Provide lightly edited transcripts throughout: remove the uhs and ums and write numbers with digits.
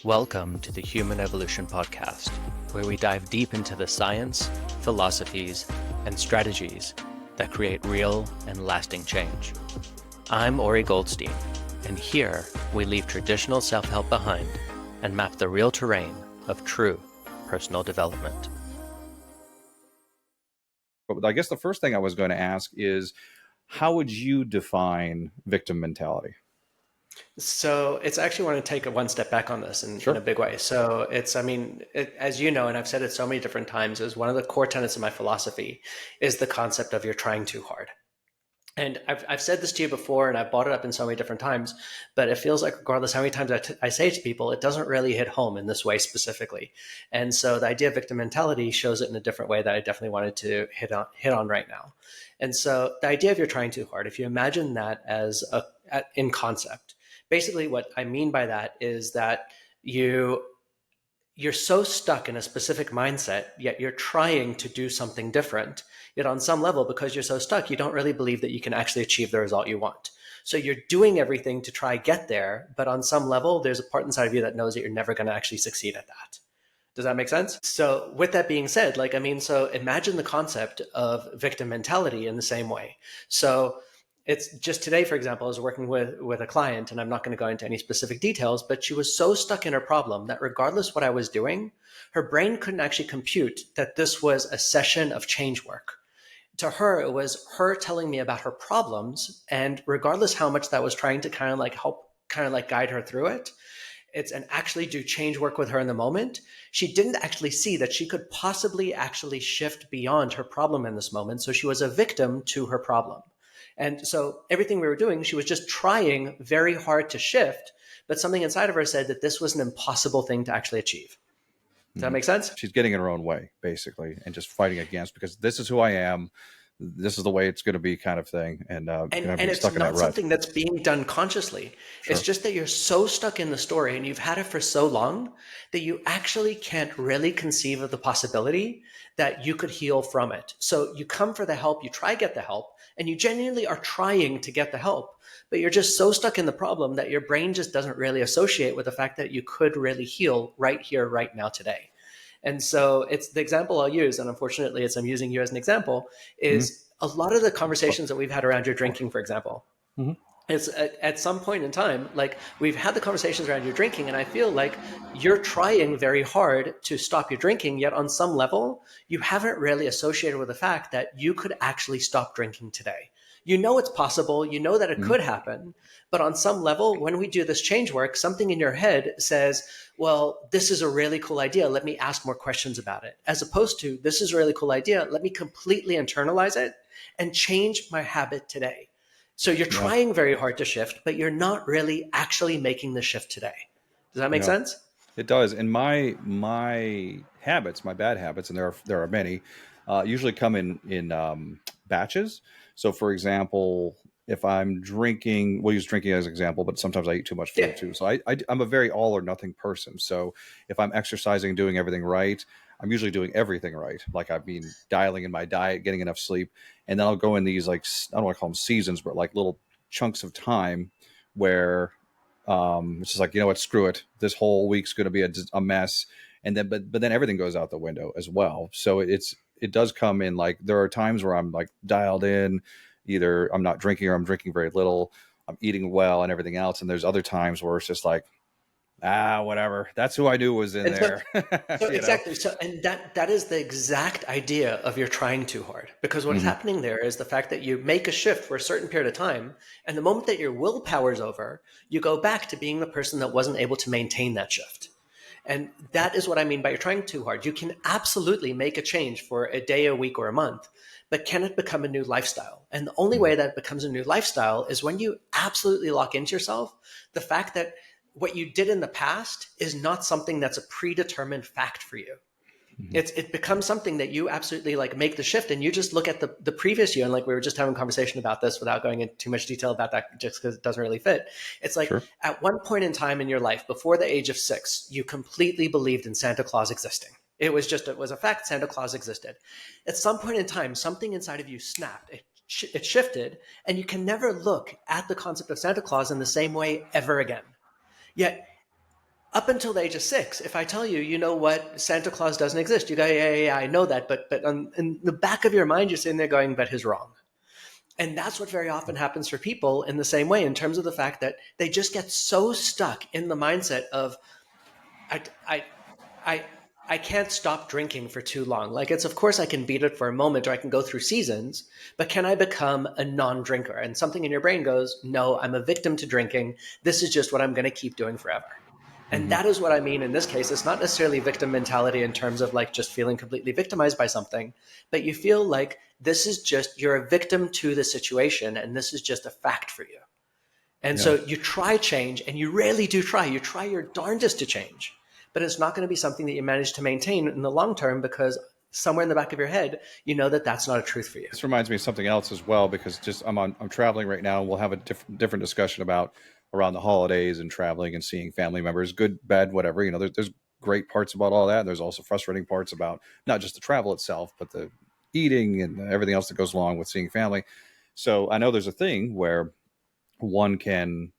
Welcome to the Human Evolution Podcast, where we dive deep into the science, philosophies, and strategies that create real and lasting change. I'm Goldstein, and here we leave traditional self-help behind and map the real terrain of true personal development. I guess the first thing I was going to ask is, how would you define victim mentality? So it's actually want to take one step back on this in a big way. So as you know, and I've said it so many different times, is one of the core tenets of my philosophy is the concept of you're trying too hard. And I've said this to you before, and I've brought it up in so many different times, but it feels like regardless how many times I say it to people, it doesn't really hit home in this way specifically. And so the idea of victim mentality shows it in a different way that I definitely wanted to hit on right now. And so the idea of you're trying too hard, if you imagine that as in concept, basically what I mean by that is that you're so stuck in a specific mindset, yet you're trying to do something different. Yet on some level, because you're so stuck, you don't really believe that you can actually achieve the result you want. So you're doing everything to try get there, but on some level, there's a part inside of you that knows that you're never going to actually succeed at that. Does that make sense? So with that being said, so imagine the concept of victim mentality in the same way. So it's just today, for example, I was working with a client, and I'm not going to go into any specific details, but she was so stuck in her problem that regardless what I was doing, her brain couldn't actually compute that this was a session of change work. To her, it was her telling me about her problems, and regardless how much that was trying to help guide her through it, and actually do change work with her in the moment, she didn't actually see that she could possibly actually shift beyond her problem in this moment. So she was a victim to her problem. And so everything we were doing, she was just trying very hard to shift, but something inside of her said that this was an impossible thing to actually achieve. Does that make sense? She's getting in her own way, basically, and just fighting against, because this is who I am. This is the way it's going to be, kind of thing. And it's not something that's being done consciously. Sure. It's just that you're so stuck in the story and you've had it for so long that you actually can't really conceive of the possibility that you could heal from it. So you come for the help, you try to get the help, and you genuinely are trying to get the help, but you're just so stuck in the problem that your brain just doesn't really associate with the fact that you could really heal right here, right now, today. And so it's the example I'll use, and unfortunately I'm using you as an example, is a lot of the conversations that we've had around your drinking, for example. It's at some point in time, we've had the conversations around your drinking, and I feel like you're trying very hard to stop your drinking, yet on some level, you haven't really associated with the fact that you could actually stop drinking today. You know it's possible, you know that it could happen, but on some level, when we do this change work, something in your head says, well, this is a really cool idea, let me ask more questions about it. As opposed to, this is a really cool idea, let me completely internalize it and change my habit today. So you're trying very hard to shift, but you're not really actually making the shift today. Does that make sense? It does. And my habits, my bad habits, and there are many, usually come in batches. So, for example, if I'm drinking, we'll use drinking as an example, but sometimes I eat too much food too. So I'm a very all or nothing person. So if I'm exercising, doing everything right, I'm usually doing everything right. Like, I've been dialing in my diet, getting enough sleep, and then I'll go in these, I don't want to call them seasons, but like little chunks of time where it's just like, you know what, screw it. This whole week's going to be a mess. And then, but then everything goes out the window as well. So it does come in, like, there are times where I'm like dialed in, either I'm not drinking or I'm drinking very little, I'm eating well and everything else. And there's other times where it's just like, whatever. That's who I knew was in there. So exactly. So, and that is the exact idea of you're trying too hard, because what is happening there is the fact that you make a shift for a certain period of time. And the moment that your willpower is over, you go back to being the person that wasn't able to maintain that shift. And that is what I mean by you're trying too hard. You can absolutely make a change for a day, a week, or a month, but can it become a new lifestyle? And the only way that it becomes a new lifestyle is when you absolutely lock into yourself the fact that what you did in the past is not something that's a predetermined fact for you. It becomes something that you absolutely make the shift, and you just look at the previous year. And we were just having a conversation about this without going into too much detail about that, just because it doesn't really fit. It's like, at one point in time in your life, before the age of 6, you completely believed in Santa Claus existing. It was a fact, Santa Claus existed. At some point in time, something inside of you snapped. It shifted, and you can never look at the concept of Santa Claus in the same way ever again. Yet Up until the age of 6, if I tell you, you know what, Santa Claus doesn't exist, you go, yeah, I know that, but in the back of your mind, you're sitting there going, but he's wrong. And that's what very often happens for people in the same way, in terms of the fact that they just get so stuck in the mindset of, I, I, I, I can't stop drinking for too long. Like, it's, of course I can beat it for a moment, or I can go through seasons, but can I become a non-drinker? And something in your brain goes, no, I'm a victim to drinking. This is just what I'm going to keep doing forever. And Mm-hmm. that is what I mean in this case. It's not necessarily victim mentality in terms of like just feeling completely victimized by something, but you feel like this is just, you're a victim to the situation, and this is just a fact for you. And Yeah. so you try change, and you rarely do try. You try your darndest to change, but it's not going to be something that you manage to maintain in the long term, because somewhere in the back of your head, you know that that's not a truth for you. This reminds me of something else as well, because I'm traveling right now, and we'll have a different discussion about around the holidays and traveling and seeing family members, good, bad, whatever. You know, there's great parts about all that. And there's also frustrating parts about not just the travel itself, but the eating and everything else that goes along with seeing family. So I know there's a thing where one can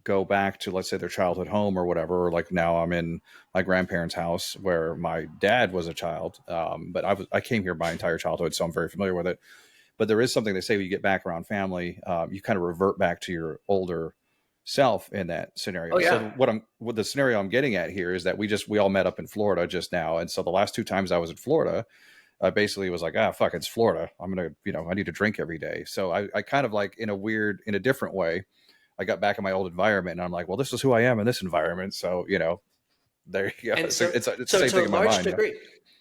go back to, let's say, their childhood home or whatever. Or like now I'm in my grandparents' house where my dad was a child, but I came here my entire childhood, so I'm very familiar with it. But there is something they say when you get back around family, you kind of revert back to your older self in that Oh scenario. So yeah. what the scenario I'm getting at here is that we all met up in Florida just now, and so the last two times I was in Florida, I basically was like, fuck, it's Florida. I'm gonna, I need to drink every day. So I kind of like in a different way, I got back in my old environment, and I'm like, well, this is who I am in this environment. So there you go. And So so, it's the so same to thing a in my large mind. degree,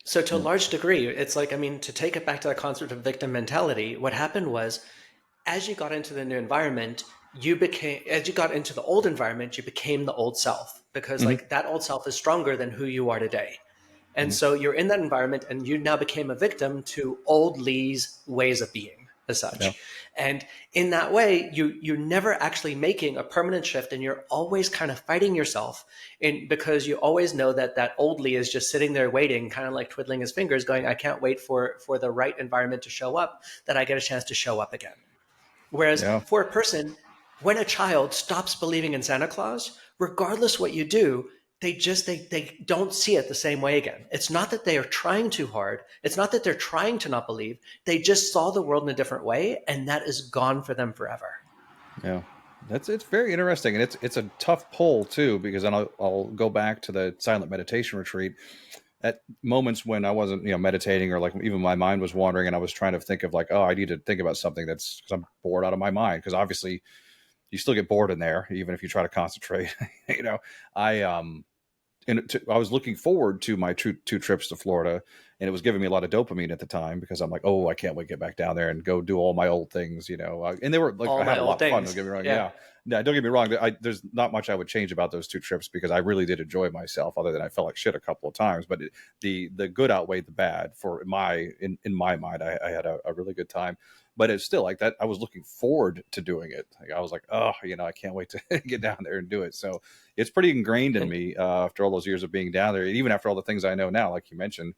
so to a Yeah. large degree, it's like, I mean, to take it back to the concept of victim mentality, what happened was, as you got into the new environment, as you got into the old environment, you became the old self, because Mm-hmm. like that old self is stronger than who you are today. And Mm-hmm. so you're in that environment, and you now became a victim to old Lee's ways of being, as Yeah. such. And in that way, you're never actually making a permanent shift, and you're always kind of fighting yourself because you always know that that old Lee is just sitting there waiting, kind of like twiddling his fingers, going, I can't wait for the right environment to show up, that I get a chance to show up again. Whereas Yeah. for a person, when a child stops believing in Santa Claus, regardless what you do, they don't see it the same way again. It's not that they are trying too hard. It's not that they're trying to not believe. They just saw the world in a different way, and that is gone for them forever. Yeah, it's very interesting, and it's a tough pull too, because then I'll go back to the silent meditation retreat at moments when I wasn't meditating, or like even my mind was wandering, and I was trying to think of like, oh, I need to think about something, that's because I'm bored out of my mind, because obviously you still get bored in there even if you try to concentrate. you know I I was looking forward to my two trips to Florida, and it was giving me a lot of dopamine at the time, because I'm like, oh, I can't wait to get back down there and go do all my old things. And they were like, All I had my a old lot of fun. Don't things. get me wrong. Yeah. Yeah, no, don't get me wrong. There's not much I would change about those two trips, because I really did enjoy myself. Other than I felt like shit a couple of times, but the good outweighed the bad for in my mind. I had a really good time. But it's still like that. I was looking forward to doing it. Like, I was like, oh, I can't wait to get down there and do it. So it's pretty ingrained in And me, after all those years of being down there, and even after all the things I know now, like you mentioned,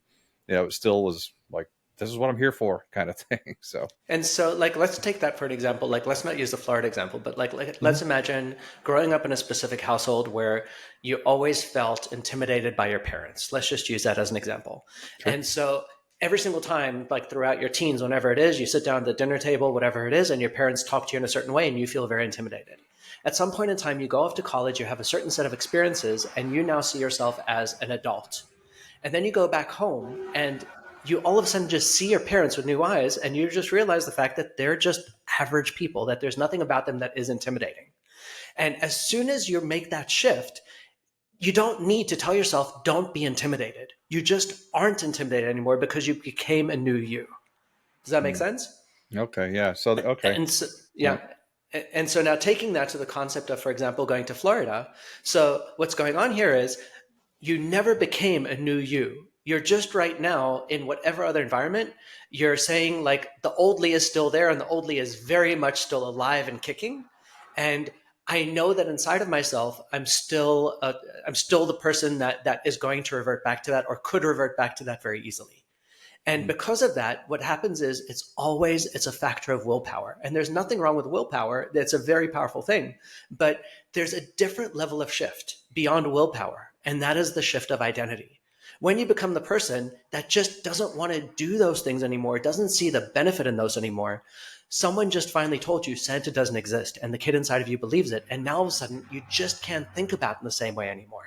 it still was like, this is what I'm here for, kind of thing. So, And so, like, let's take that for an example. Like, let's not use the Florida example, but like, mhm. let's imagine growing up in a specific household where you always felt intimidated by your parents. Let's just use that as an example. Sure. And so, every single time, like throughout your teens, whenever it is, you sit down at the dinner table, whatever it is, and your parents talk to you in a certain way, and you feel very intimidated. At some point in time, you go off to college, you have a certain set of experiences, and you now see yourself as an adult. And then you go back home, and you all of a sudden just see your parents with new eyes, and you just realize the fact that they're just average people, that there's nothing about them that is intimidating. And as soon as you make that shift, you don't need to tell yourself, don't be intimidated. You just aren't intimidated anymore, because you became a new you. Does that make Mm. sense? Okay. Yeah. So, okay. And so, Yeah. yeah. And so now taking that to the concept of, for example, going to Florida. So what's going on here is, you never became a new you. You're just right now in whatever other environment, you're saying like the old Lee is still there, and the old Lee is very much still alive and kicking. And I know that inside of myself, I'm still the person that is going to revert back to that, or could revert back to that very easily. And Mm. because of that, what happens is it's a factor of willpower. And there's nothing wrong with willpower. It's a very powerful thing. But there's a different level of shift beyond willpower. And that is the shift of identity. When you become the person that just doesn't want to do those things anymore, doesn't see the benefit in those anymore, someone just finally told you Santa doesn't exist, and the kid inside of you believes it. And now all of a sudden, you just can't think about it in the same way anymore.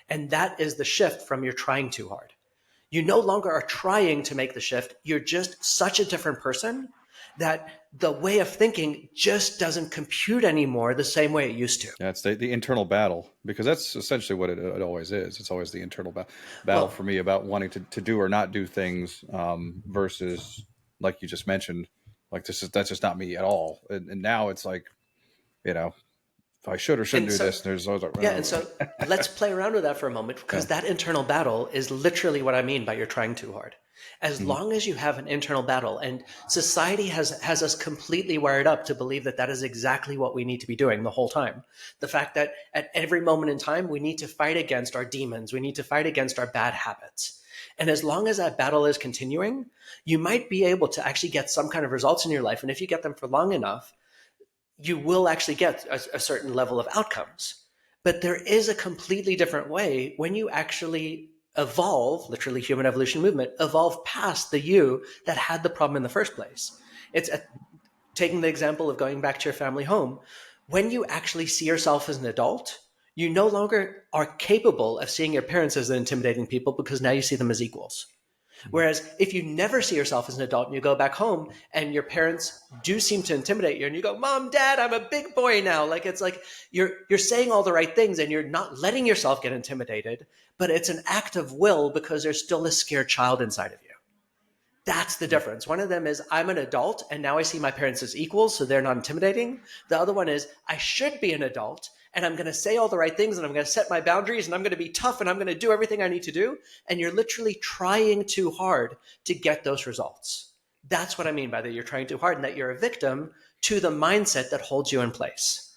And that is the shift from you're trying too hard. You no longer are trying to make the shift. You're just such a different person that the way of thinking just doesn't compute anymore the same way it used to. Yeah, it's the internal battle, because that's essentially what it always is. It's always the internal battle Well, for me about wanting to do or not do things, versus, like you just mentioned, like that's just not me at all. And now it's like, you know, if I should or shouldn't and do so this, there's always like, Yeah, and so let's play around with that for a moment, yeah. because that internal battle is literally what I mean by you're trying too hard. As Mm-hmm. long as you have an internal battle, and society has us completely wired up to believe that that is exactly what we need to be doing the whole time. The fact that at every moment in time, we need to fight against our demons, we need to fight against our bad habits. And as long as that battle is continuing, you might be able to actually get some kind of results in your life. And if you get them for long enough, you will actually get a certain level of outcomes. But there is a completely different way when you actually evolve, literally human evolution movement, evolve past the you that had the problem in the first place. It's taking the example of going back to your family home. When you actually see yourself as an adult, you no longer are capable of seeing your parents as the intimidating people, because now you see them as equals. Whereas if you never see yourself as an adult and you go back home and your parents do seem to intimidate you and you go, Mom, Dad, I'm a big boy now. Like, it's like you're saying all the right things and you're not letting yourself get intimidated, but it's an act of will because there's still a scared child inside of you. That's the difference. One of them is I'm an adult and now I see my parents as equals, so they're not intimidating. The other one is I should be an adult and I'm going to say all the right things and I'm going to set my boundaries and I'm going to be tough and I'm going to do everything I need to do. And you're literally trying too hard to get those results. That's what I mean by that you're trying too hard and that you're a victim to the mindset that holds you in place.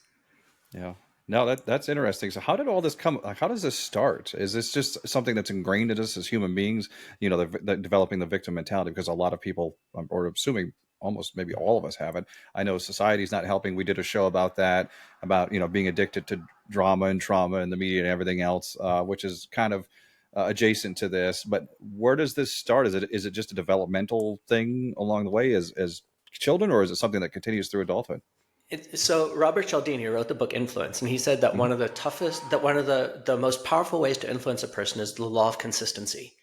Yeah. No, that's interesting. So how did all this come? Like, how does this start? Is this just something that's ingrained in us as human beings? You know, the developing the victim mentality, because a lot of people, or assuming almost maybe all of us have it. I know society's not helping. We did a show about that, about, you know, being addicted to drama and trauma and the media and everything else, which is kind of adjacent to this. But where does this start? Is it just a developmental thing along the way as children, or is it something that continues through adulthood? So Robert Cialdini wrote the book Influence, and he said that Mm-hmm. one of the most powerful ways to influence a person is the law of consistency.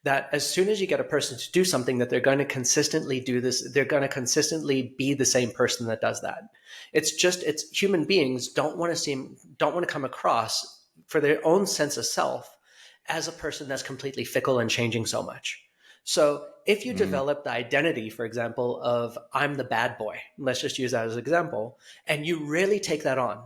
That as soon as you get a person to do something, that they're going to consistently do this, they're going to consistently be the same person that does that. It's human beings don't want to come across for their own sense of self as a person that's completely fickle and changing so much. So if you Mm-hmm. develop the identity, for example, of I'm the bad boy, let's just use that as an example, and you really take that on,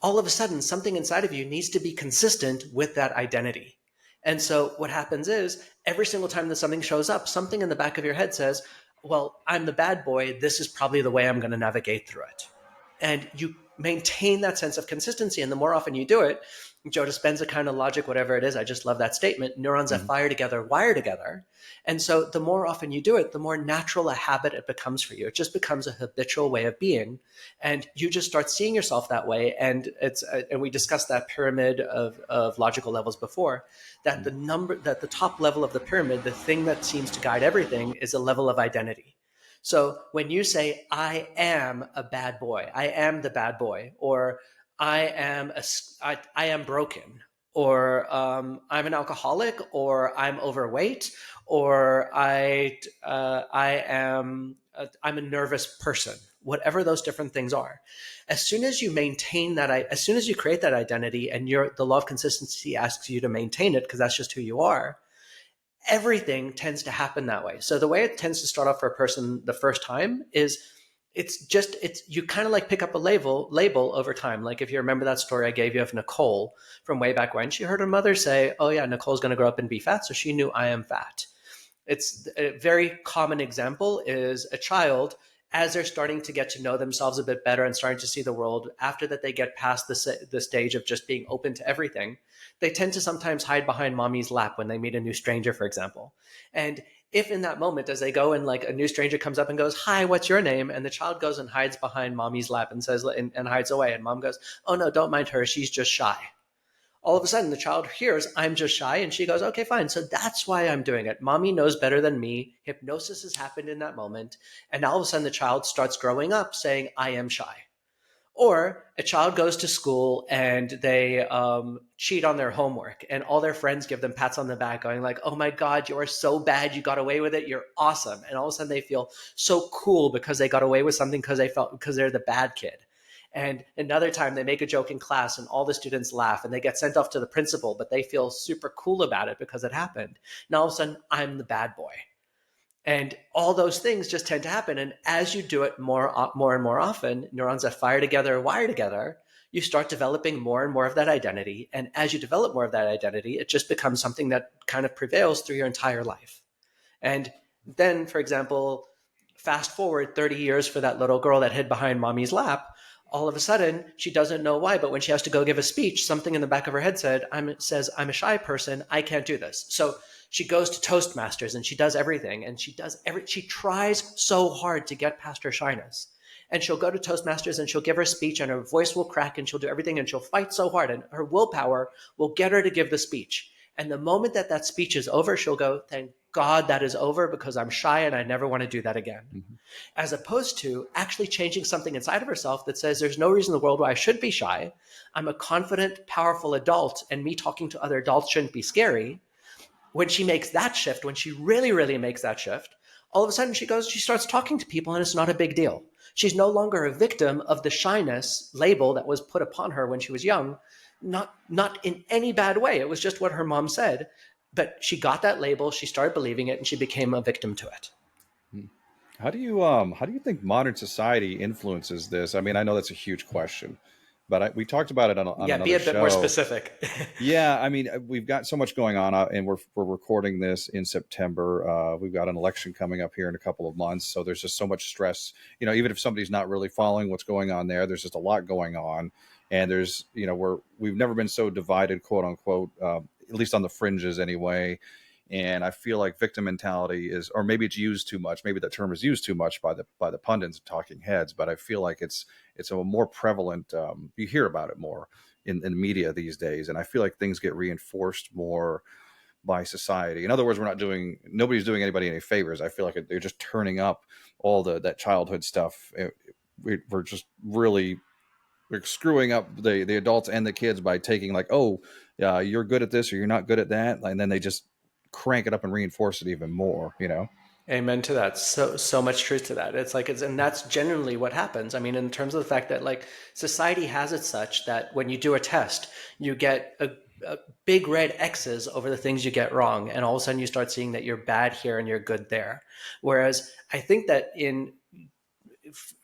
all of a sudden something inside of you needs to be consistent with that identity. And so what happens is every single time that something shows up, something in the back of your head says, well, I'm the bad boy. This is probably the way I'm going to navigate through it. And you maintain that sense of consistency. And the more often you do it, Joe Dispenza kind of logic, whatever it is, I just love that statement. Neurons that Mm-hmm. fire together wire together. And so the more often you do it, the more natural a habit it becomes for you. It just becomes a habitual way of being. And you just start seeing yourself that way. And and we discussed that pyramid of logical levels before, that the top level of the pyramid, the thing that seems to guide everything, is a level of identity. So when you say, I am a bad boy, I am the bad boy, or I am broken, or I'm an alcoholic, or I'm overweight, or I'm a nervous person, whatever those different things are. As soon as you maintain that, as soon as you create that identity and the law of consistency asks you to maintain it, because that's just who you are, everything tends to happen that way. So the way it tends to start off for a person the first time is it's you kind of like pick up a label over time. Like if you remember that story I gave you of Nicole from way back when, she heard her mother say, oh yeah, Nicole's going to grow up and be fat. So she knew I am fat. It's a very common example is a child, as they're starting to get to know themselves a bit better and starting to see the world, after that they get past the stage of just being open to everything, they tend to sometimes hide behind mommy's lap when they meet a new stranger, for example. And if in that moment, as they go and like a new stranger comes up and goes, hi, what's your name? And the child goes and hides behind mommy's lap and says, and hides away. And mom goes, oh no, don't mind her. She's just shy. All of a sudden, the child hears, I'm just shy, and she goes, okay, fine. So that's why I'm doing it. Mommy knows better than me. Hypnosis has happened in that moment. And all of a sudden, the child starts growing up saying, I am shy. Or a child goes to school and they cheat on their homework, and all their friends give them pats on the back, going like, "Oh my God, you are so bad! You got away with it. You're awesome!" And all of a sudden they feel so cool because they got away with something because they're the bad kid. And another time they make a joke in class and all the students laugh and they get sent off to the principal, but they feel super cool about it because it happened. Now all of a sudden I'm the bad boy. And all those things just tend to happen. And as you do it more and more often, neurons that fire together, wire together, you start developing more and more of that identity. And as you develop more of that identity, it just becomes something that kind of prevails through your entire life. And then, for example, fast forward 30 years for that little girl that hid behind mommy's lap. All of a sudden, she doesn't know why, but when she has to go give a speech, something in the back of her head says, I'm a shy person. I can't do this. So she goes to Toastmasters and she does everything. And she tries so hard to get past her shyness. And she'll go to Toastmasters and she'll give her speech and her voice will crack and she'll do everything and she'll fight so hard and her willpower will get her to give the speech. And the moment that speech is over, she'll go, thank God that is over because I'm shy and I never want to do that again. Mm-hmm. As opposed to actually changing something inside of herself that says, there's no reason in the world why I should be shy. I'm a confident, powerful adult and me talking to other adults shouldn't be scary. When she makes that shift, when she really, really makes that shift, all of a sudden she starts talking to people and it's not a big deal. She's no longer a victim of the shyness label that was put upon her when she was young. Not in any bad way. It was just what her mom said. But she got that label, she started believing it, and she became a victim to it. How do you think modern society influences this? I mean, I know that's a huge question, but we talked about it on another show. Be a bit more specific. Yeah, I mean, we've got so much going on, and we're recording this in September. We've got an election coming up here in a couple of months, so there's just so much stress. You know, even if somebody's not really following what's going on there's just a lot going on, and there's, you know, we've never been so divided, quote unquote, at least on the fringes anyway. And I feel like victim mentality is, or maybe it's used too much. Maybe that term is used too much by the pundits and talking heads. But I feel like it's a more prevalent. You hear about it more in the media these days, and I feel like things get reinforced more by society. In other words, nobody's doing anybody any favors. I feel like they're just turning up all that childhood stuff. We're just really. We're screwing up the adults and the kids by taking like, oh, you're good at this or you're not good at that, and then they just crank it up and reinforce it even more, you know? Amen to that. So much truth to that. And that's genuinely what happens. I mean, in terms of the fact that like society has it such that when you do a test, you get a big red X's over the things you get wrong. And all of a sudden you start seeing that you're bad here and you're good there. Whereas I think that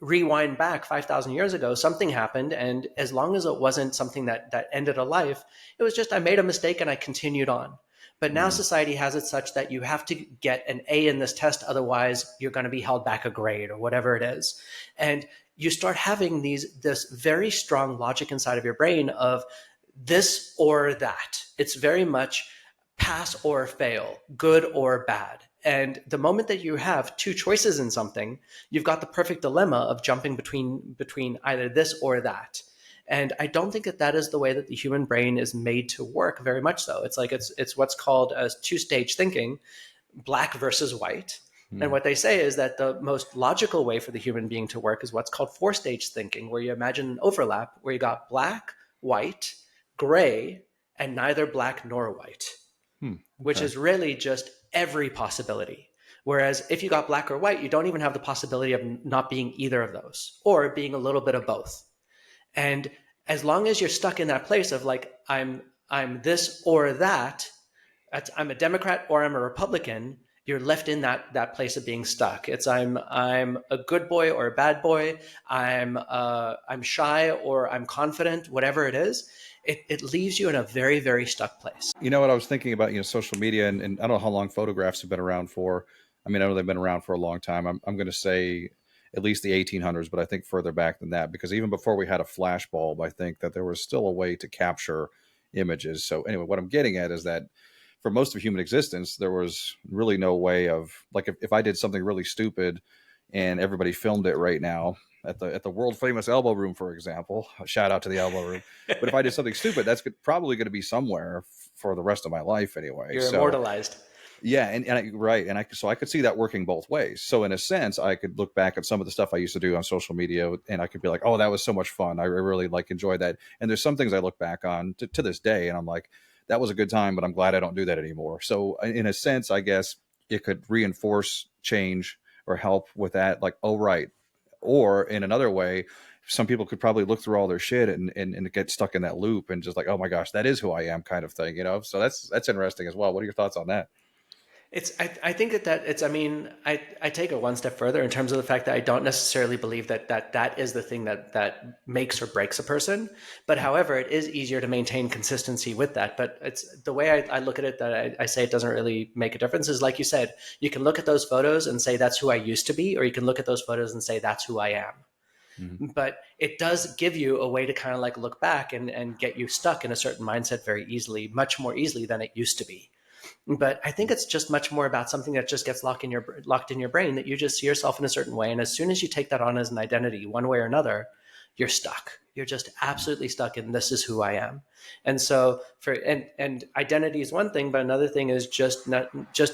rewind back 5,000 years ago, something happened. And as long as it wasn't something that ended a life, it was just, I made a mistake and I continued on. But now society has it such that you have to get an A in this test. Otherwise, you're going to be held back a grade or whatever it is. And you start having this very strong logic inside of your brain of this or that. It's very much pass or fail, good or bad. And the moment that you have two choices in something, you've got the perfect dilemma of jumping between either this or that. And I don't think that is the way that the human brain is made to work very much so. It's like it's what's called a two-stage thinking, black versus white. And what they say is that the most logical way for the human being to work is what's called four-stage thinking, where you imagine an overlap where you got black, white, gray, and neither black nor white, which is really just every possibility. Whereas if you got black or white, you don't even have the possibility of not being either of those or being a little bit of both. And as long as you're stuck in that place of like, I'm this or that, I'm a Democrat or I'm a Republican, you're left in that place of being stuck. It's I'm a good boy or a bad boy. I'm shy or I'm confident, whatever it is. It leaves you in a very, very stuck place. You know what I was thinking about, social media, and I don't know how long photographs have been around for. I mean, I know they've been around for a long time. I'm going to say at least the 1800s, but I think further back than that, because even before we had a flash bulb, I think that there was still a way to capture images. So anyway, what I'm getting at is that for most of human existence, there was really no way of, like, if I did something really stupid and everybody filmed it right now, at the world famous elbow room, for example. Shout out to the elbow room. But if I did something stupid, that's probably going to be somewhere for the rest of my life anyway. You're So immortalized. yeah, right, so I could see that working both ways. So in a sense, I could look back at some of the stuff I used to do on social media, and I could be like, "Oh, that was so much fun. I really like enjoyed that." And there's some things I look back on to this day, and I'm like, "That was a good time," but I'm glad I don't do that anymore. So in a sense, I guess it could reinforce change or help with that. Like, oh, right. Or in another way, some people could probably look through all their shit and get stuck in that loop and just like, oh my gosh, that is who I am, kind of thing, you know? So that's interesting as well. What are your thoughts on that? I think that it's, I mean, I take it one step further in terms of the fact that I don't necessarily believe that is the thing that makes or breaks a person. But however, it is easier to maintain consistency with that. But it's the way I look at it, that I say it doesn't really make a difference, is like you said, you can look at those photos and say that's who I used to be, or you can look at those photos and say that's who I am. Mm-hmm. But it does give you a way to kind of like look back and get you stuck in a certain mindset very easily, much more easily than it used to be. But I think it's just much more about something that just gets locked in your brain, that you just see yourself in a certain way, and as soon as you take that on as an identity, one way or another, you're stuck. You're just absolutely stuck in, this is who I am. And so and identity is one thing, but another thing is just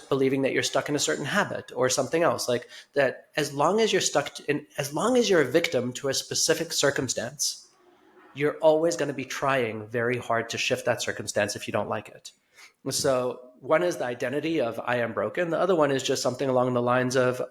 believing that you're stuck in a certain habit or something else, like that. As long as you're as long as you're a victim to a specific circumstance, you're always going to be trying very hard to shift that circumstance if you don't like it. So one is the identity of I am broken. The other one is just something along the lines of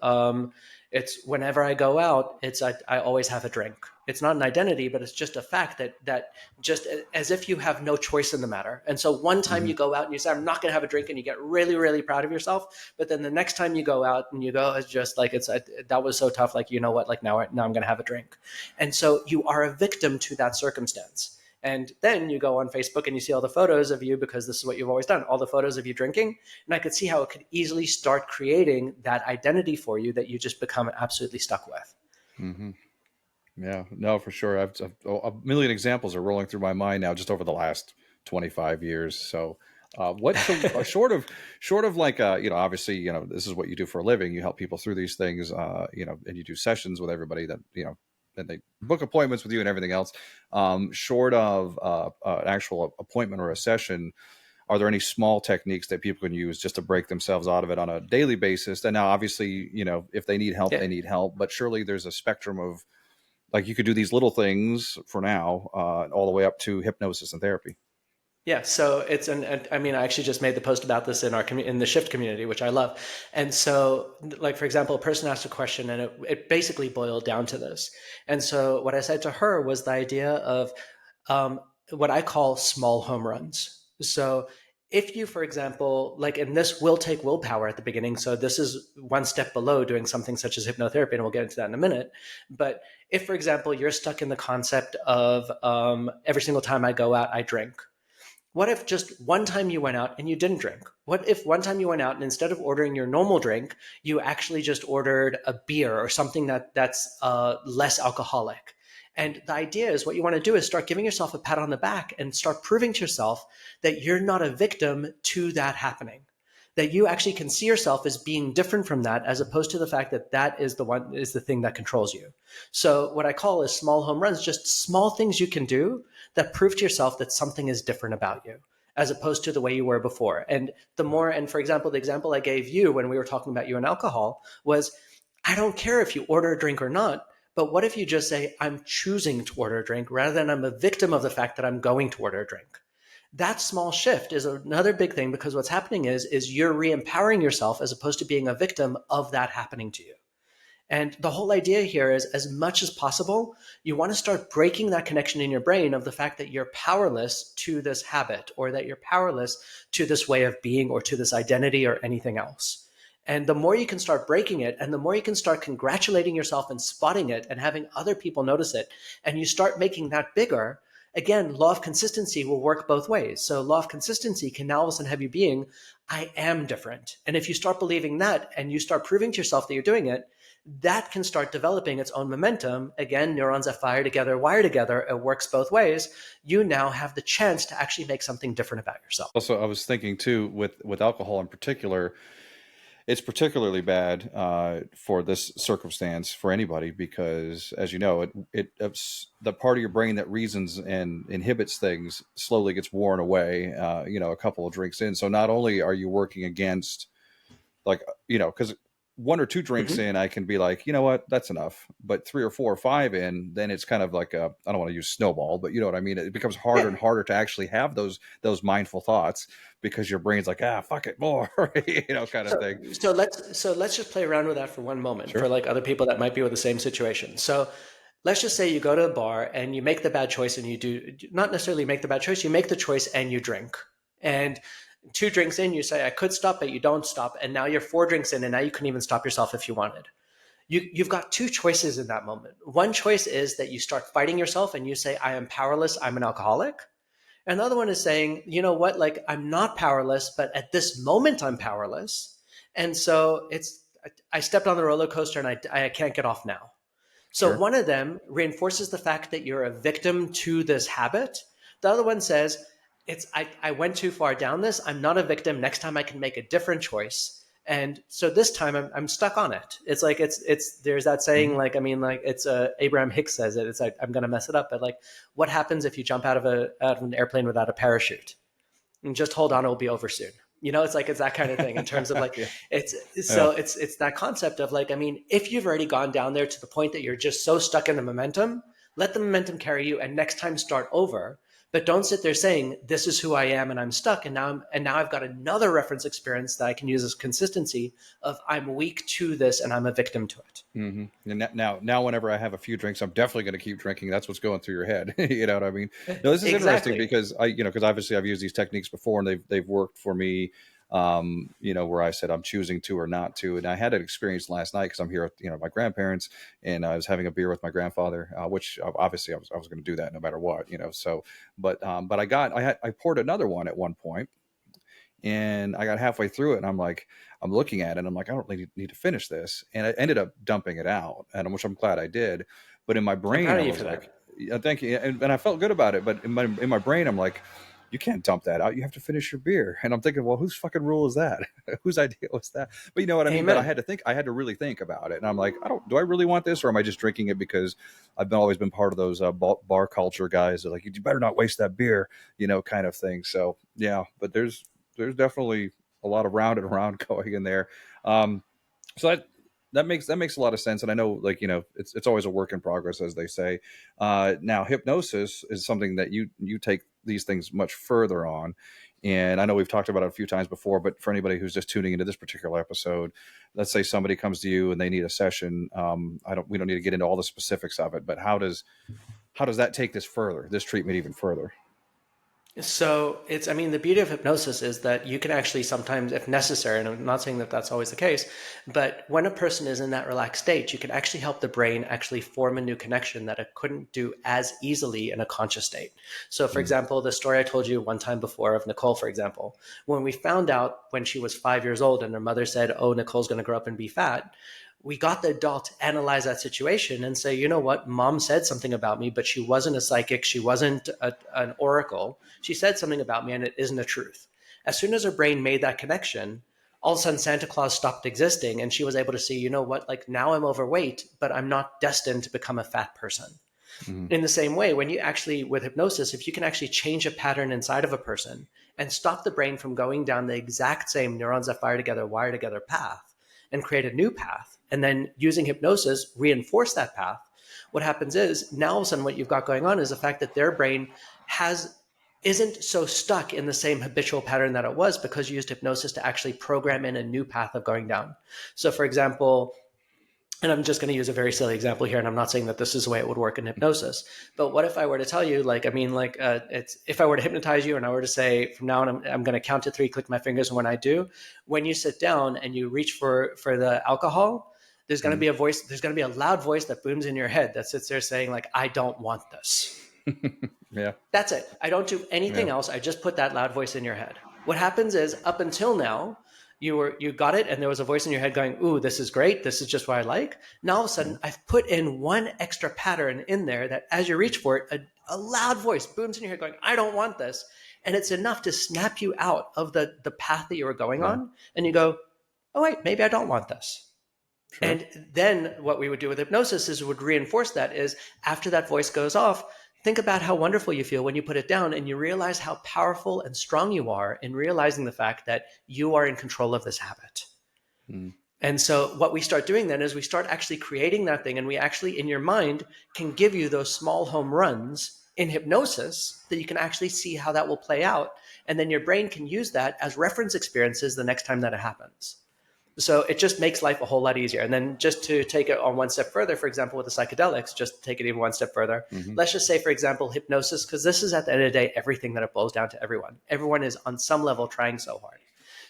it's whenever I go out, I always have a drink. It's not an identity, but it's just a fact that just as if you have no choice in the matter. And so one time Mm-hmm. you go out and you say, I'm not going to have a drink, and you get really, really proud of yourself. But then the next time you go out and you go, it's just like, that was so tough. Like, you know what, like now I'm going to have a drink. And so you are a victim to that circumstance. And then you go on Facebook and you see all the photos of you, because this is what you've always done, all the photos of you drinking. And I could see how it could easily start creating that identity for you that you just become absolutely stuck with. Mm-hmm. Yeah, no, for sure. A million examples are rolling through my mind now just over the last 25 years. So, short of like, obviously, this is what you do for a living. You help people through these things, and you do sessions with everybody that, and they book appointments with you and everything else. Short of an actual appointment or a session, are there any small techniques that people can use just to break themselves out of it on a daily basis? And now, obviously, if they need help, Yeah. they need help, but surely there's a spectrum of, like, you could do these little things for now, all the way up to hypnosis and therapy. Yeah, so I mean, I actually just made the post about this in in the Shift community, which I love. And so, like, for example, a person asked a question, and it basically boiled down to this. And so what I said to her was the idea of what I call small home runs. So if you, for example, like, and this will take willpower at the beginning. So this is one step below doing something such as hypnotherapy, and we'll get into that in a minute. But if, for example, you're stuck in the concept of every single time I go out, I drink. What if just one time you went out and you didn't drink? What if one time you went out and instead of ordering your normal drink, you actually just ordered a beer or something that's less alcoholic? And the idea is, what you want to do is start giving yourself a pat on the back and start proving to yourself that you're not a victim to that happening. That you actually can see yourself as being different from that, as opposed to the fact that that is the thing that controls you. So what I call is small home runs, just small things you can do that prove to yourself that something is different about you, as opposed to the way you were before. And for example, the example I gave you when we were talking about you and alcohol was, I don't care if you order a drink or not, but what if you just say, I'm choosing to order a drink, rather than I'm a victim of the fact that I'm going to order a drink? That small shift is another big thing, because what's happening is you're re-empowering yourself as opposed to being a victim of that happening to you. And the whole idea here is, as much as possible, you want to start breaking that connection in your brain of the fact that you're powerless to this habit, or that you're powerless to this way of being, or to this identity, or anything else. And the more you can start breaking it, and the more you can start congratulating yourself and spotting it and having other people notice it, and you start making that bigger, again, law of consistency will work both ways. So law of consistency can now all of a sudden have you being, I am different. And if you start believing that and you start proving to yourself that you're doing it, that can start developing its own momentum. Again, neurons that fire together, wire together. It works both ways. You now have the chance to actually make something different about yourself. Also, I was thinking too, with alcohol in particular, It's particularly bad for this circumstance for anybody because, as you know, it's the part of your brain that reasons and inhibits things slowly gets worn away. A couple of drinks in, so not only are you working against, like, because one or two drinks Mm-hmm. in, I can be like, you know what, that's enough. But three or four or five in, then it's kind of like I don't want to use snowball, but you know what I mean. It becomes harder Yeah. and harder to actually have those mindful thoughts because your brain's like, fuck it, more, kind of So, thing. so let's just play around with that for one moment for Sure. like other people that might be with the same situation. So let's just say you go to a bar and you make the bad choice and you do not necessarily make the bad choice, you make the choice and you drink. And two drinks in, you say, I could stop, but you don't stop. And now you're four drinks in and now you couldn't even stop yourself if you wanted. You've got two choices in that moment. One choice is that you start fighting yourself and you say, I am powerless, I'm an alcoholic. Another one is saying, you know what, like I'm not powerless, but at this moment I'm powerless. And so I stepped on the roller coaster and I can't get off now. So Sure. one of them reinforces the fact that you're a victim to this habit. The other one says, I went too far down this. I'm not a victim. Next time I can make a different choice. And so this time I'm stuck on it. It's like there's that saying, Hmm. like, I mean, like it's Abraham Hicks says it. It's like, I'm gonna mess it up, but like what happens if you jump out of an airplane without a parachute? And just hold on, it'll be over soon. It's like it's that kind of thing in terms of like Yeah. it's Yeah. so it's that concept of like, I mean, if you've already gone down there to the point that you're just so stuck in the momentum, let the momentum carry you and next time start over. But don't sit there saying, this is who I am and I'm stuck. And now I've got another reference experience that I can use as consistency of I'm weak to this and I'm a victim to it. Hmm. And now, whenever I have a few drinks, I'm definitely going to keep drinking. That's what's going through your head. You know what I mean? No, this is interesting Exactly. because because obviously I've used these techniques before and they've worked for me. Where I said I'm choosing to or not to, and I had an experience last night because I'm here, with my grandparents, and I was having a beer with my grandfather, which obviously I was going to do that no matter what. So, but I poured another one at one point and I got halfway through it and I'm like, I'm looking at it and I'm like, I don't really need to finish this. And I ended up dumping it out, and which I'm glad I did. But in my I'm brain, proud I of you was for like, that. yeah, thank you. And I felt good about it. But in my brain, I'm like, you can't dump that out. You have to finish your beer. And I'm thinking, well, whose fucking rule is that? Whose idea was that? But you know what I mean? But Amen. I had to really think about it. And I'm like, do I really want this? Or am I just drinking it because always been part of those bar culture guys that are like, you better not waste that beer, kind of thing. So yeah, but there's definitely a lot of round and round going in there. Um, so that makes a lot of sense, and I know, like, it's always a work in progress, as they say. Now, hypnosis is something that you take these things much further on, and I know we've talked about it a few times before. But for anybody who's just tuning into this particular episode, let's say somebody comes to you and they need a session. We don't need to get into all the specifics of it, but how does that take this treatment even further? So I mean, the beauty of hypnosis is that you can actually sometimes, if necessary, and I'm not saying that that's always the case, but when a person is in that relaxed state, you can actually help the brain actually form a new connection that it couldn't do as easily in a conscious state. So, for Mm. example, the story I told you one time before of Nicole, for example, when we found out when she was 5 years old and her mother said, oh, Nicole's going to grow up and be fat, we got the adult to analyze that situation and say, you know what, mom said something about me, but she wasn't a psychic. She wasn't an oracle. She said something about me and it isn't a truth. As soon as her brain made that connection, all of a sudden Santa Claus stopped existing and she was able to see, you know what, like now I'm overweight, but I'm not destined to become a fat person. Mm. In the same way, when you actually, with hypnosis, if you can actually change a pattern inside of a person and stop the brain from going down the exact same neurons that fire together, wire together path and create a new path, and then using hypnosis, reinforce that path, what happens is now all of a sudden what you've got going on is the fact that their brain has isn't so stuck in the same habitual pattern that it was because you used hypnosis to actually program in a new path of going down. So for example, and I'm just going to use a very silly example here, and I'm not saying that this is the way it would work in hypnosis, but what if I were to tell you, like, I mean, like, it's if I were to hypnotize you and I were to say, from now on, I'm going to count to three, click my fingers, and when I do, when you sit down and you reach for the alcohol, there's going to Mm. be a voice, there's going to be a loud voice that booms in your head that sits there saying, like, I don't want this. Yeah. That's it. I don't do anything Yeah. else. I just put that loud voice in your head. What happens is, up until now, you got it, and there was a voice in your head going, "Ooh, this is great. This is just what I like." Now all of a sudden, I've put in one extra pattern in there that, as you reach for it, a loud voice booms in your head going, "I don't want this," and it's enough to snap you out of the path that you were going Yeah. on, and you go, oh, wait, maybe I don't want this. Sure. And then what we would do with hypnosis is would reinforce that is after that voice goes off, think about how wonderful you feel when you put it down and you realize how powerful and strong you are in realizing the fact that you are in control of this habit. Mm. And so what we start doing then is we start actually creating that thing, and we actually in your mind can give you those small home runs in hypnosis that you can actually see how that will play out. And then your brain can use that as reference experiences the next time that it happens. So it just makes life a whole lot easier. And then just to take it on one step further, for example, with the psychedelics, just to take it even one step further, Mm-hmm. let's just say, for example, hypnosis, because this is at the end of the day, everything that it boils down to everyone. Everyone is on some level trying so hard.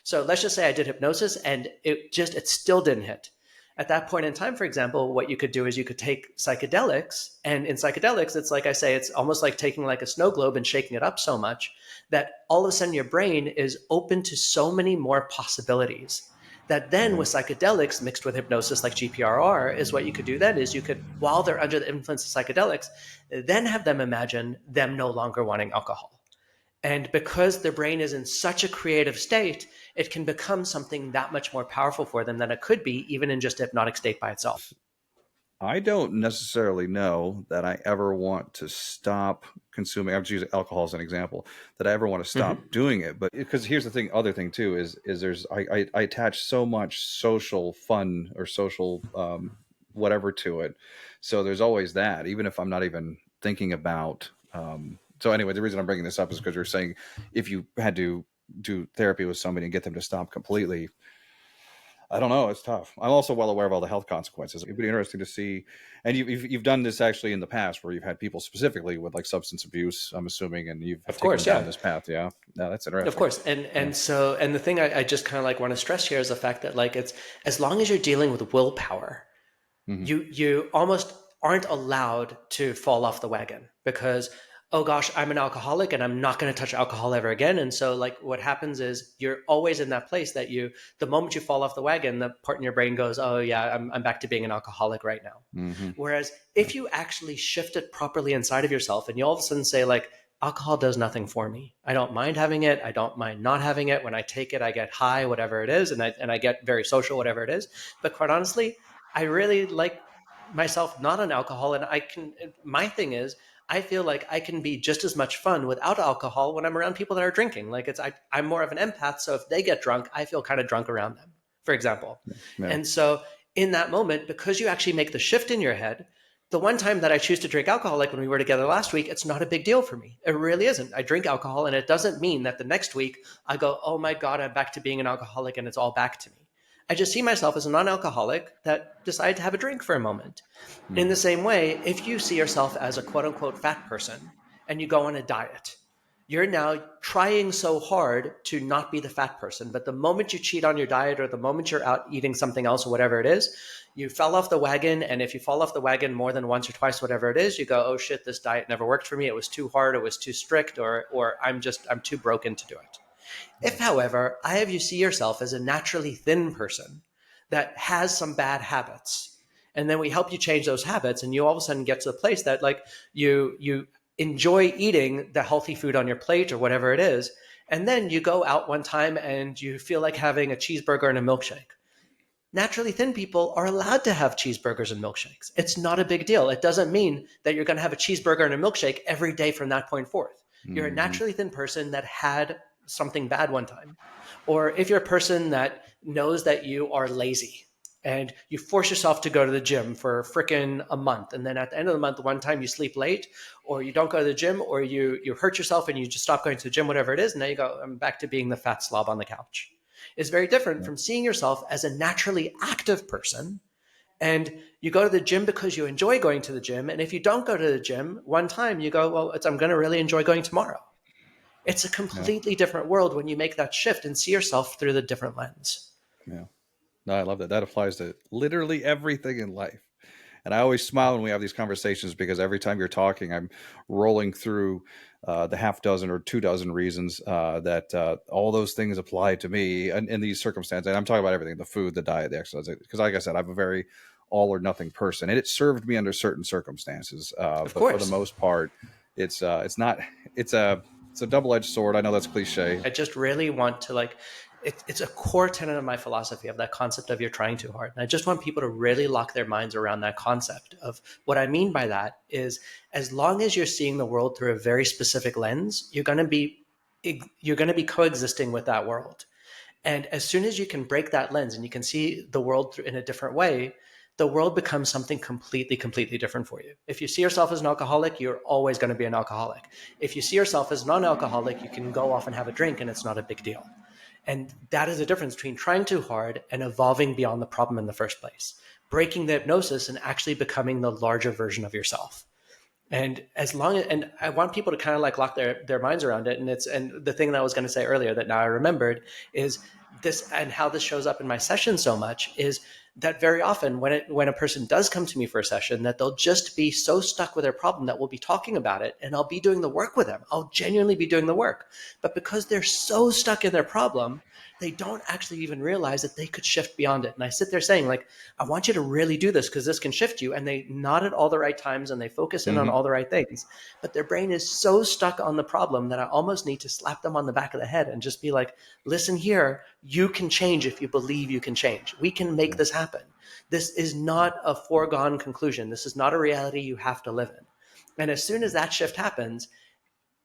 So let's just say I did hypnosis and it still didn't hit. At that point in time, for example, what you could do is you could take psychedelics, and in psychedelics, it's like I say, it's almost like taking like a snow globe and shaking it up so much that all of a sudden your brain is open to so many more possibilities that then Mm-hmm. with psychedelics mixed with hypnosis like GPRR is what you could do then is you could, while they're under the influence of psychedelics, then have them imagine them no longer wanting alcohol. And because their brain is in such a creative state, it can become something that much more powerful for them than it could be even in just a hypnotic state by itself. I don't necessarily know that I ever want to stop consuming. I'm just using alcohol as an example. That I ever want to stop Mm-hmm. doing it, but because here's the thing. Other thing too is there's I attach so much social fun or social whatever to it. So there's always that, even if I'm not even thinking about. So anyway, the reason I'm bringing this up is because you're saying if you had to do therapy with somebody and get them to stop completely, I don't know. It's tough. I'm also well aware of all the health consequences. It'd be interesting to see. And you've done this actually in the past where you've had people specifically with like substance abuse, I'm assuming, and you've Of taken them course, down yeah. this path. Yeah. No, that's Of interesting. course. And Yeah. and so and the thing I just kind of like want to stress here is the fact that like it's as long as you're dealing with willpower, Hmm. you almost aren't allowed to fall off the wagon because oh gosh, I'm an alcoholic and I'm not going to touch alcohol ever again. And so like what happens is you're always in that place that you the moment you fall off the wagon, the part in your brain goes, oh yeah, I'm back to being an alcoholic right now. Hmm. Whereas Yeah. if you actually shift it properly inside of yourself and you all of a sudden say like alcohol does nothing for me, I don't mind having it, I don't mind not having it, when I take it I get high, whatever it is, and I get very social, whatever it is. But quite honestly, I really like myself not on alcohol, and I can, my thing is I feel like I can be just as much fun without alcohol when I'm around people that are drinking. Like I'm more of an empath, so if they get drunk I feel kind of drunk around them, for example. Yeah. And so in that moment, because you actually make the shift in your head, the one time that I choose to drink alcohol, like when we were together last week, it's not a big deal for me. It really isn't. I drink alcohol, and it doesn't mean that the next week I go, oh my God, I'm back to being an alcoholic and it's all back to me. I just see myself as a non alcoholic that decided to have a drink for a moment. In the Hmm. same way, if you see yourself as a quote unquote fat person and you go on a diet, you're now trying so hard to not be the fat person. But the moment you cheat on your diet or the moment you're out eating something else or whatever it is, you fell off the wagon. And if you fall off the wagon more than once or twice, whatever it is, you go, oh shit, this diet never worked for me. It was too hard. It was too strict, or I'm too broken to do it. If, however, I have you see yourself as a naturally thin person that has some bad habits, and then we help you change those habits, and you all of a sudden get to the place that like you enjoy eating the healthy food on your plate or whatever it is, and then you go out one time and you feel like having a cheeseburger and a milkshake. Naturally thin people are allowed to have cheeseburgers and milkshakes. It's not a big deal. It doesn't mean that you're going to have a cheeseburger and a milkshake every day from that point forth. You're a Hmm. naturally thin person that had something bad one time. Or if you're a person that knows that you are lazy and you force yourself to go to the gym for frickin' a month, and then at the end of the month, one time you sleep late, or you don't go to the gym, or you hurt yourself and you just stop going to the gym, whatever it is, and now you go, I'm back to being the fat slob on the couch, is very different Yeah. from seeing yourself as a naturally active person. And you go to the gym because you enjoy going to the gym. And if you don't go to the gym one time, you go, well, I'm going to really enjoy going tomorrow. It's a Yeah. completely different world when you make that shift and see yourself through the different lens. Yeah. No, I love that. That applies to literally everything in life. And I always smile when we have these conversations because every time you're talking, I'm rolling through the half dozen or 2 dozen reasons that all those things apply to me in these circumstances. And I'm talking about everything: the food, the diet, the exercise. Because, like I said, I'm a very all or nothing person, and it served me under certain circumstances. Of But for the course. most part, it's not. It's a double edged sword. I know that's cliche. I just really want to like it's a core tenet of my philosophy, of that concept of you're trying too hard. And I just want people to really lock their minds around that concept of what I mean by that is, as long as you're seeing the world through a very specific lens, you're going to be coexisting with that world. And as soon as you can break that lens and you can see the world in a different way, the world becomes something completely different for you. If you see yourself as an alcoholic, you're always going to be an alcoholic. If you see yourself as a non-alcoholic, you can go off and have a drink and it's not a big deal. And that is the difference between trying too hard and evolving beyond the problem in the first place, breaking the hypnosis and actually becoming the larger version of yourself. And and I want people to kind of like lock their minds around it. And the thing that I was going to say earlier that now I remembered is this, and how this shows up in my session so much is that very often when a person does come to me for a session, that they'll just be so stuck with their problem that we'll be talking about it and I'll be doing the work with them. I'll genuinely be doing the work. But because they're so stuck in their problem, they don't actually even realize that they could shift beyond it. And I sit there saying, like, I want you to really do this because this can shift you. And they nod at all the right times and they focus in on all the right things. But their brain is so stuck on the problem that I almost need to slap them on the back of the head and just be like, listen here, you can change if you believe you can change. We can make this happen. This is not a foregone conclusion. This is not a reality you have to live in. And as soon as that shift happens,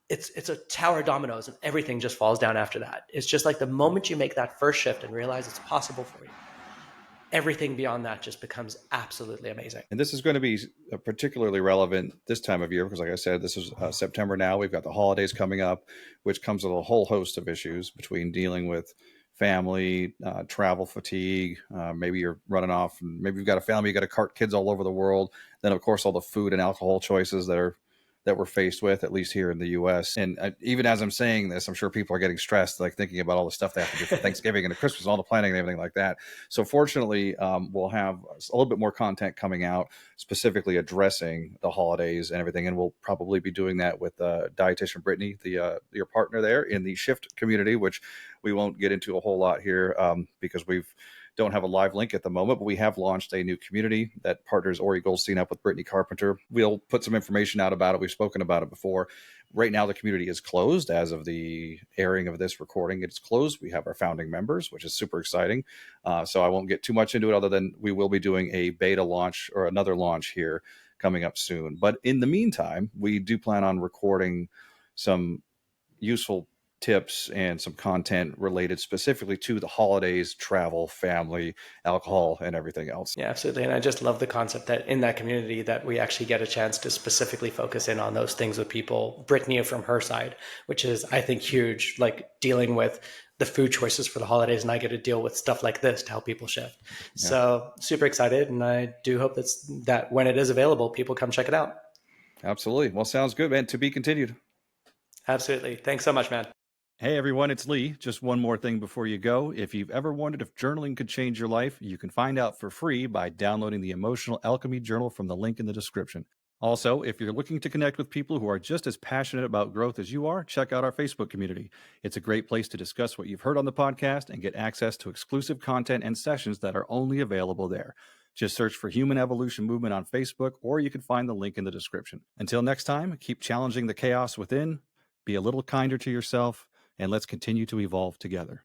it's a tower of dominoes and everything just falls down after that. It's just like the moment you make that first shift and realize it's possible for you, everything beyond that just becomes absolutely amazing. And this is going to be particularly relevant this time of year because, like I said, this is September now. We've got the holidays coming up, which comes with a whole host of issues between dealing with family, travel fatigue. Maybe you're running off, and maybe you've got a family, you got to cart kids all over the world. Then, of course, all the food and alcohol choices that we're faced with, at least here in the U.S. And even as I'm saying this, I'm sure people are getting stressed, like thinking about all the stuff they have to do for Thanksgiving and Christmas, all the planning and everything like that. So fortunately, we'll have a little bit more content coming out specifically addressing the holidays and everything. And we'll probably be doing that with dietitian Brittany, your partner there in the Shift community, which we won't get into a whole lot here because don't have a live link at the moment, but we have launched a new community that partners Ori Goldstein up with Brittany Carpenter. We'll put some information out about it. We've spoken about it before. Right now, the community is closed as of the airing of this recording. It's closed. We have our founding members, which is super exciting. So I won't get too much into it other than we will be doing a beta launch or another launch here coming up soon. But in the meantime, we do plan on recording some useful tips and some content related specifically to the holidays, travel, family, alcohol, and everything else. Yeah, absolutely. And I just love the concept that in that community that we actually get a chance to specifically focus in on those things with people. Brittany from her side, which is, I think, huge, like dealing with the food choices for the holidays, and I get to deal with stuff like this to help people shift. Yeah. So super excited. And I do hope that when it is available, people come check it out. Absolutely. Well, sounds good, man. To be continued. Absolutely. Thanks so much, man. Hey everyone, it's Lee. Just one more thing before you go. If you've ever wondered if journaling could change your life, you can find out for free by downloading the Emotional Alchemy Journal from the link in the description. Also, if you're looking to connect with people who are just as passionate about growth as you are, check out our Facebook community. It's a great place to discuss what you've heard on the podcast and get access to exclusive content and sessions that are only available there. Just search for Human Evolution Movement on Facebook, or you can find the link in the description. Until next time, keep challenging the chaos within, be a little kinder to yourself, and let's continue to evolve together.